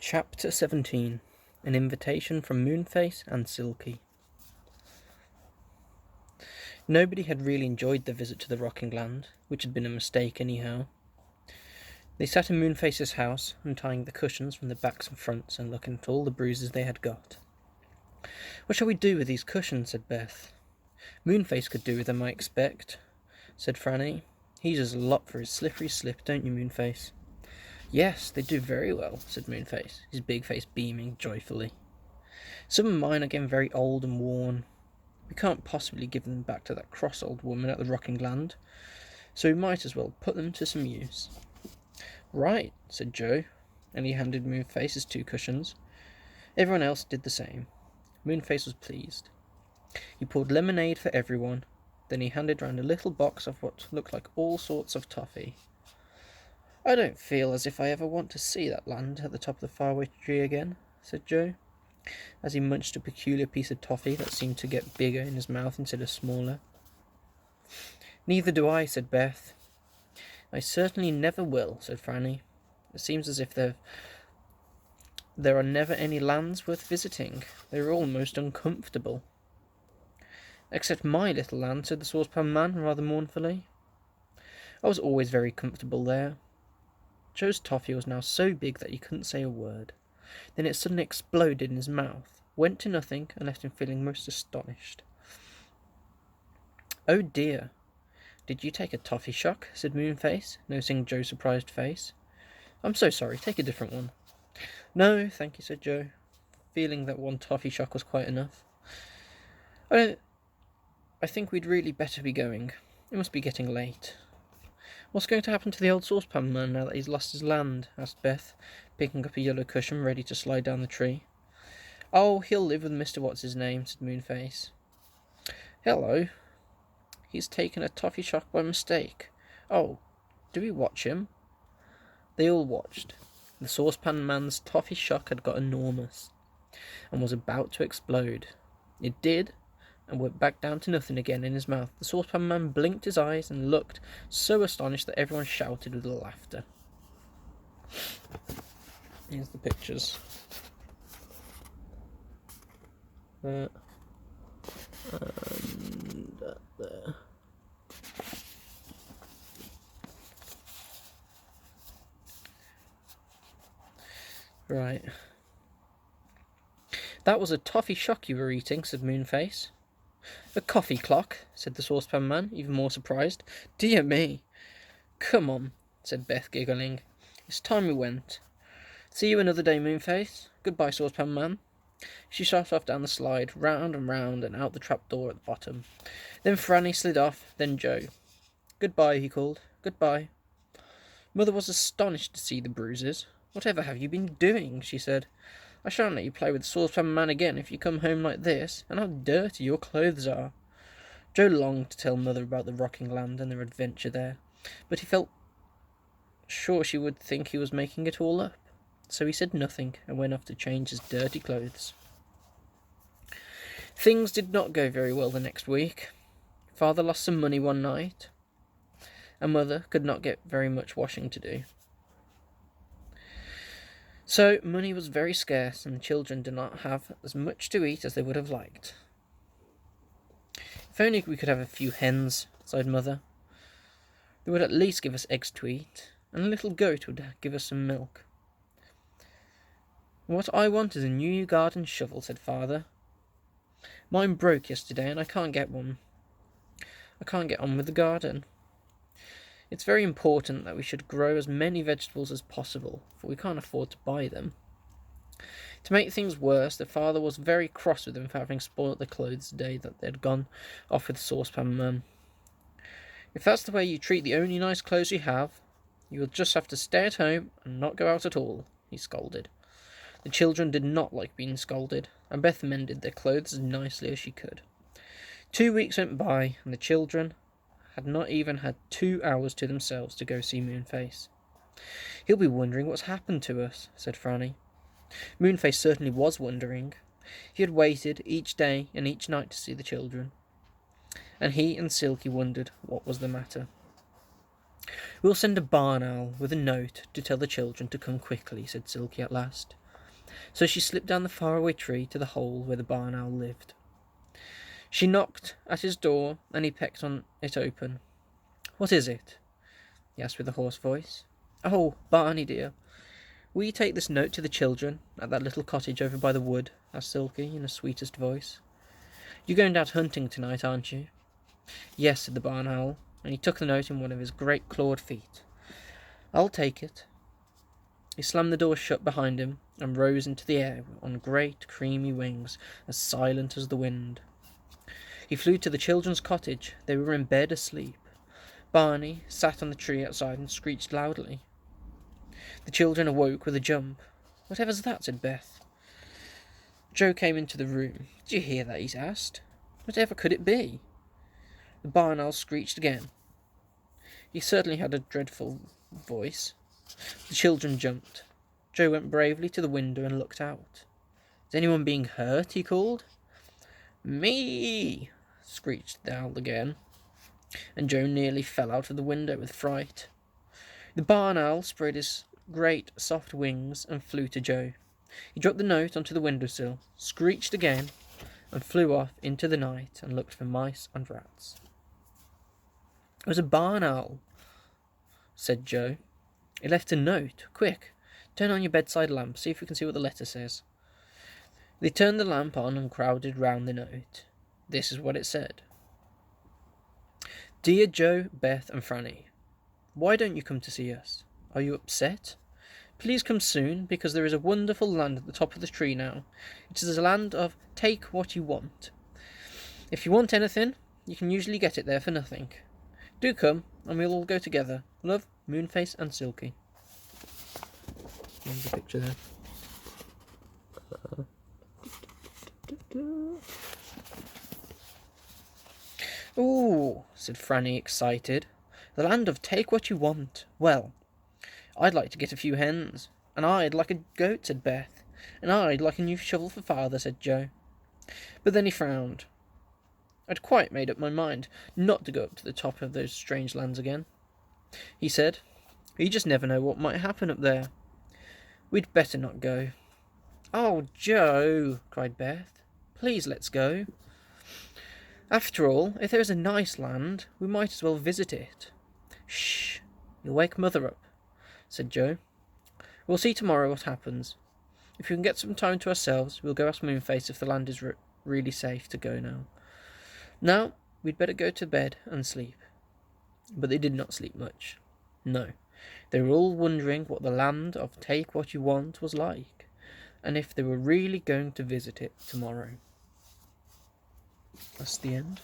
Chapter 17. An Invitation from Moonface and Silky. Nobody had really enjoyed the visit to the Rocking Land, which had been a mistake anyhow. They sat in Moonface's house, untying the cushions from the backs and fronts and looking at all the bruises they had got. "What shall we do with these cushions?" said Beth. "Moonface could do with them, I expect," said Franny. "He does a lot for his slippery slip, don't you, Moonface?" "Yes, they do very well," said Moonface, his big face beaming joyfully. "Some of mine are getting very old and worn. We can't possibly give them back to that cross old woman at the Rocking Land, so we might as well put them to some use." "Right," said Joe, and he handed Moonface his 2 cushions. Everyone else did the same. Moonface was pleased. He poured lemonade for everyone, then he handed round a little box of what looked like all sorts of toffee. "I don't feel as if I ever want to see that land at the top of the faraway tree again," said Joe, as he munched a peculiar piece of toffee that seemed to get bigger in his mouth instead of smaller. "Neither do I," said Beth. "I certainly never will," said Franny. "It seems as if there are never any lands worth visiting. They are all most uncomfortable." "Except my little land," said the saucepan man, rather mournfully. "I was always very comfortable there." Joe's toffee was now so big that he couldn't say a word. Then it suddenly exploded in his mouth, went to nothing, and left him feeling most astonished. "Oh dear, did you take a toffee shock?" said Moonface, noticing Joe's surprised face. "I'm so sorry, take a different one." "No, thank you," said Joe, feeling that one toffee shock was quite enough. I think we'd really better be going. It must be getting late." "What's going to happen to the old saucepan man now that he's lost his land?" asked Beth, picking up a yellow cushion ready to slide down the tree. "Oh, he'll live with Mr. What's-his-name," said Moonface. "Hello. He's taken a toffee shock by mistake. Oh, do we watch him?" They all watched. The saucepan man's toffee shock had got enormous, and was about to explode. It did, and went back down to nothing again in his mouth. The saucepan man blinked his eyes and looked so astonished that everyone shouted with laughter. Here's the pictures. There. And that there. Right. "That was a toffee shock you were eating," said Moonface. "A coffee clock," said the saucepan man, even more surprised. "Dear me." "Come on," said Beth, giggling. "It's time we went. See you another day, Moonface. Goodbye, saucepan man." She shot off down the slide, round and round, and out the trapdoor at the bottom. Then Franny slid off, then Joe. "Goodbye," he called. "Goodbye." Mother was astonished to see the bruises. "Whatever have you been doing?" she said. "I shan't let you play with the saucepan man again if you come home like this, and how dirty your clothes are." Joe longed to tell Mother about the Rocking Land and their adventure there, but he felt sure she would think he was making it all up, so he said nothing and went off to change his dirty clothes. Things did not go very well the next week. Father lost some money one night, and Mother could not get very much washing to do. So money was very scarce, and the children did not have as much to eat as they would have liked. "If only we could have a few hens," sighed Mother. "They would at least give us eggs to eat, and a little goat would give us some milk." "What I want is a new garden shovel," said Father. "Mine broke yesterday, and I can't get one. I can't get on with the garden. It's very important that we should grow as many vegetables as possible, for we can't afford to buy them." To make things worse, the father was very cross with them for having spoilt their clothes the day that they had gone off with the saucepan man. "If that's the way you treat the only nice clothes you have, you will just have to stay at home and not go out at all," he scolded. The children did not like being scolded, and Beth mended their clothes as nicely as she could. 2 weeks went by, and the children had not even had 2 hours to themselves to go see Moonface. "He'll be wondering what's happened to us," said Franny. Moonface certainly was wondering. He had waited each day and each night to see the children, and he and Silky wondered what was the matter. "We'll send a barn owl with a note to tell the children to come quickly," said Silky at last. So she slipped down the faraway tree to the hole where the barn owl lived. She knocked at his door, and he pecked on it open. "What is it?" he asked with a hoarse voice. "Oh, Barney dear, will you take this note to the children at that little cottage over by the wood?" asked Silky in the sweetest voice. "You're going out hunting tonight, aren't you?" "Yes," said the barn owl, and he took the note in one of his great clawed feet. "I'll take it." He slammed the door shut behind him and rose into the air on great creamy wings, as silent as the wind. He flew to the children's cottage. They were in bed asleep. Barney sat on the tree outside and screeched loudly. The children awoke with a jump. "Whatever's that?" said Beth. Joe came into the room. "Did you hear that?" he asked. "Whatever could it be?" The barn owl screeched again. He certainly had a dreadful voice. The children jumped. Joe went bravely to the window and looked out. "Is anyone being hurt?" he called. "Me!" screeched the owl again, and Joe nearly fell out of the window with fright. The barn owl spread his great soft wings and flew to Joe. He dropped the note onto the windowsill, screeched again, and flew off into the night and looked for mice and rats. "It was a barn owl," said Joe. "It left a note. Quick, turn on your bedside lamp, see if we can see what the letter says." They turned the lamp on and crowded round the note. This is what it said. "Dear Joe, Beth and Franny, why don't you come to see us? Are you upset? Please come soon, because there is a wonderful land at the top of the tree now. It is a land of take what you want. If you want anything, you can usually get it there for nothing. Do come, and we'll all go together. Love, Moonface and Silky." There's a picture there. "Ooh," said Franny, excited. "The land of take what you want. Well, I'd like to get a few hens." "And I'd like a goat," said Beth. "And I'd like a new shovel for father," said Joe. But then he frowned. "I'd quite made up my mind not to go up to the top of those strange lands again," he said. "You just never know what might happen up there. We'd better not go." "Oh, Joe," cried Beth, "please let's go. After all, if there is a nice land, we might as well visit it." "Shh, you'll wake Mother up," said Joe. "We'll see tomorrow what happens. If we can get some time to ourselves, we'll go ask Moonface if the land is really safe to go now. Now, we'd better go to bed and sleep." But they did not sleep much. No, they were all wondering what the land of take what you want was like, and if they were really going to visit it tomorrow. That's the end.